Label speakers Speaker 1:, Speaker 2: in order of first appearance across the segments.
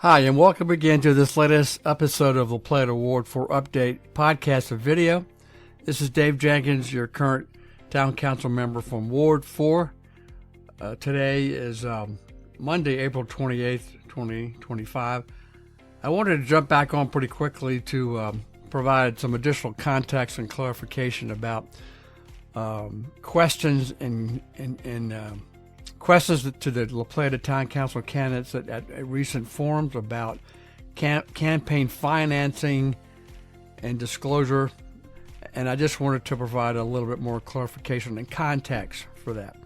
Speaker 1: Hi, and welcome again to this latest episode of the Plata Ward 4 Update podcast and video. This is Dave Jenkins, your current Town Council member from Ward 4. Today is Monday, April 28th, 2025. I wanted to jump back on pretty quickly to provide some additional context and clarification about questions and questions to the La Plata Town Council candidates at recent forums about campaign financing and disclosure, and I just wanted to provide a little bit more clarification and context for that.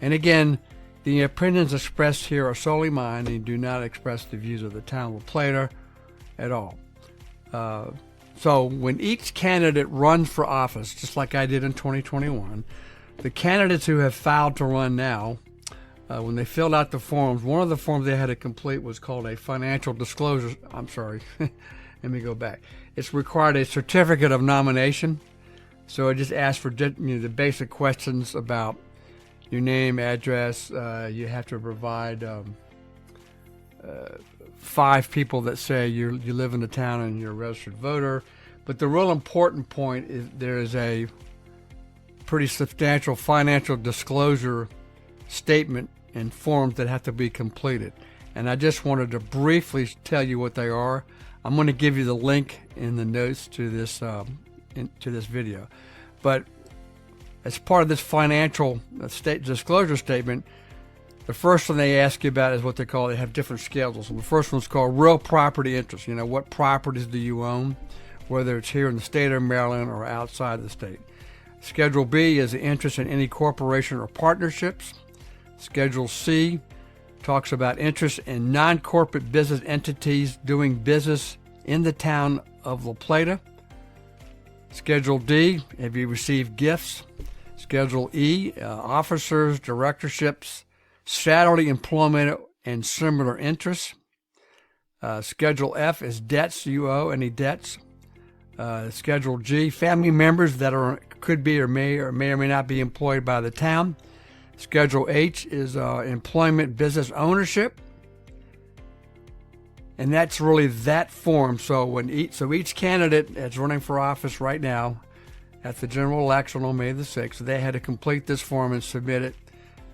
Speaker 1: And again, the opinions expressed here are solely mine and do not express the views of the town of La Plata at all. So when each candidate runs for office, just like I did in 2021, the candidates who have filed to run now, when they filled out the forms, one of the forms they had to complete was called a financial disclosure. I'm sorry, let me go back. It's required a certificate of nomination. So it just asks for the basic questions about your name, address. You have to provide 5 people that say you live in the town and you're a registered voter. But the real important point is there is a pretty substantial financial disclosure statement and forms that have to be completed. And I just wanted to briefly tell you what they are. I'm going to give you the link in the notes to this video. But as part of this financial disclosure statement, the first one they ask you about is what they have different schedules. And the first one's called real property interest. You know, what properties do you own, whether it's here in the state of Maryland or outside the state. Schedule B is the interest in any corporation or partnerships. Schedule C talks about interest in non-corporate business entities doing business in the town of La Plata. Schedule D, have you received gifts? Schedule E, officers, directorships, salary employment, and similar interests. Schedule F is debts, you owe any debts. Schedule G, family members that could be or may or may not be employed by the town. Schedule H is employment business ownership, and that's really that form. So each candidate that's running for office right now at the general election on May the 6th, they had to complete this form and submit it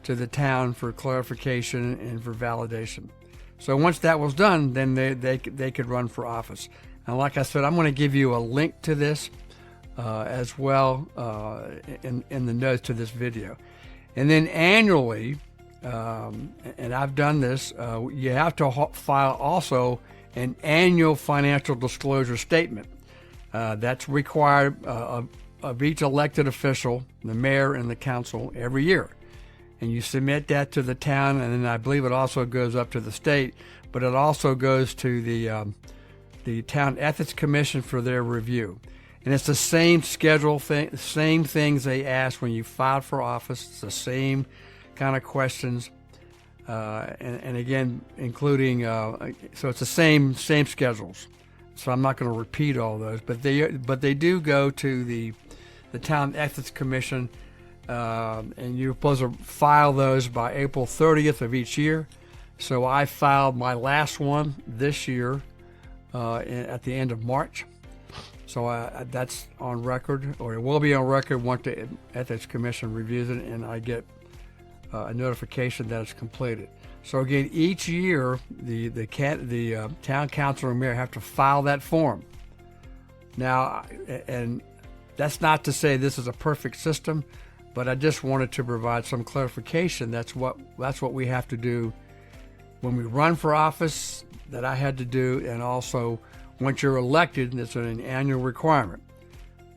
Speaker 1: to the town for clarification and for validation. So once that was done, then they could run for office. And like I said, I'm going to give you a link to this as well in the notes to this video. And then annually, and I've done this, you have to file also an annual financial disclosure statement. That's required of each elected official, the mayor and the council, every year. And you submit that to the town, and then I believe it also goes up to the state, but it also goes to the Town Ethics Commission for their review. And it's the same schedule thing, same things they ask when you filed for office. It's the same kind of questions, and again, including so it's the same schedules. So I'm not going to repeat all those, but they do go to the Town Ethics Commission, and you're supposed to file those by April 30th of each year. So I filed my last one this year at the end of March. So that's on record, or it will be on record once the Ethics Commission reviews it and I get a notification that it's completed. So again, each year the town council and mayor have to file that form. Now, and that's not to say this is a perfect system, but I just wanted to provide some clarification. That's what we have to do when we run for office, that I had to do, and also once you're elected, it's an annual requirement.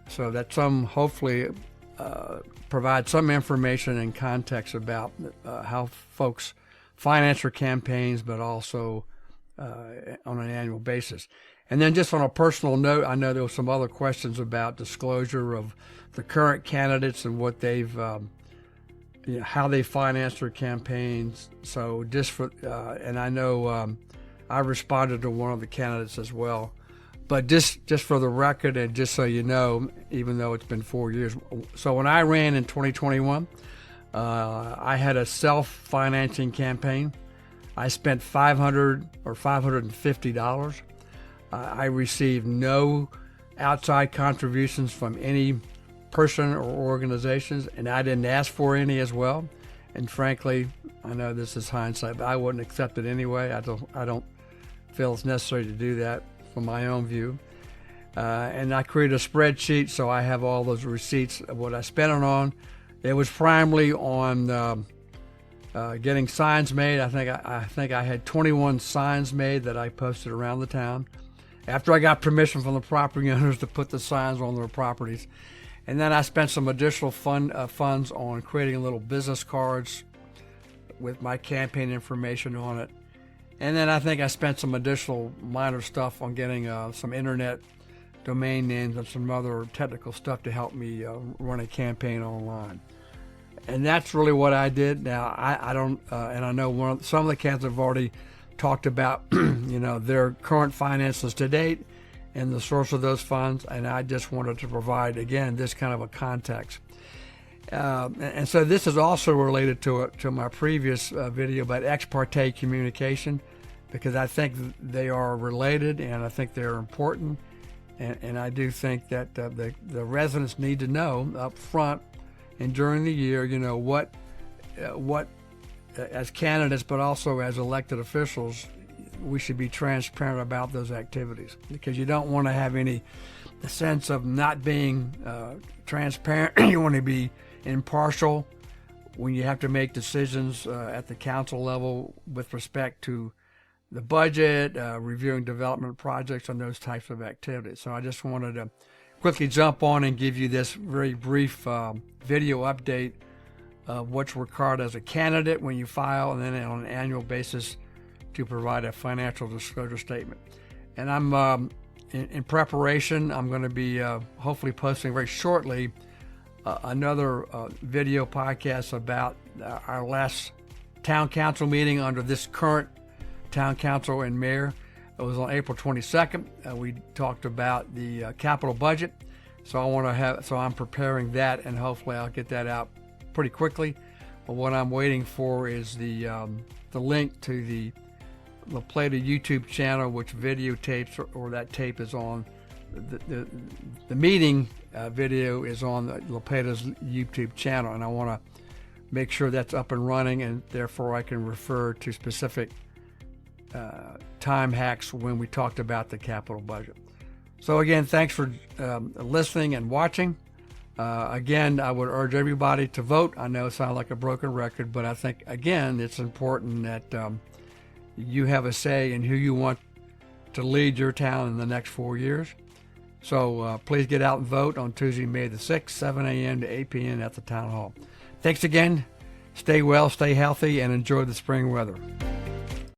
Speaker 1: So that hopefully provide some information and context about how folks finance their campaigns, but also on an annual basis. And then just on a personal note, I know there were some other questions about disclosure of the current candidates and what they've, how they finance their campaigns. So just for, and I know I responded to one of the candidates as well. But just for the record, and just so you know, even though it's been 4 years. So when I ran in 2021, I had a self-financing campaign. I spent $500 or $550. I received no outside contributions from any person or organizations, and I didn't ask for any as well. And frankly, I know this is hindsight, but I wouldn't accept it anyway. I don't feel it's necessary to do that from my own view. And I created a spreadsheet, so I have all those receipts of what I spent it on. It was primarily on getting signs made. I think I had 21 signs made that I posted around the town after I got permission from the property owners to put the signs on their properties. And then I spent some additional funds on creating little business cards with my campaign information on it. And then I think I spent some additional minor stuff on getting some internet domain names and some other technical stuff to help me run a campaign online. And that's really what I did. Now, I don't, and I know some of the candidates have already talked about, their current finances to date and the source of those funds, and I just wanted to provide, again, this kind of a context. And so this is also related to my previous video about ex parte communication, because I think they are related and I think they're important. And I do think that the residents need to know up front and during the year, what as candidates, but also as elected officials, we should be transparent about those activities, because you don't want to have any sense of not being transparent. You want to be impartial when you have to make decisions at the council level with respect to the budget, reviewing development projects, and those types of activities. So I just wanted to quickly jump on and give you this very brief video update of what's required as a candidate when you file, and then on an annual basis to provide a financial disclosure statement. And I'm in preparation. I'm going to be hopefully posting very shortly another video podcast about our last town council meeting under this current town council and mayor. It was on April 22nd. We talked about the capital budget. So I'm preparing that, and hopefully I'll get that out pretty quickly. But what I'm waiting for is the link to the La Plata YouTube channel, which videotapes or that tape is on. The meeting video is on La Plata's YouTube channel, and I want to make sure that's up and running, and therefore I can refer to specific time hacks when we talked about the capital budget. So again, thanks for listening and watching. Again, I would urge everybody to vote. I know it sounds like a broken record, but I think, again, it's important that you have a say in who you want to lead your town in the next 4 years. So please get out and vote on Tuesday, May the 6th, 7 a.m. to 8 p.m. at the Town Hall. Thanks again. Stay well, stay healthy, and enjoy the spring weather.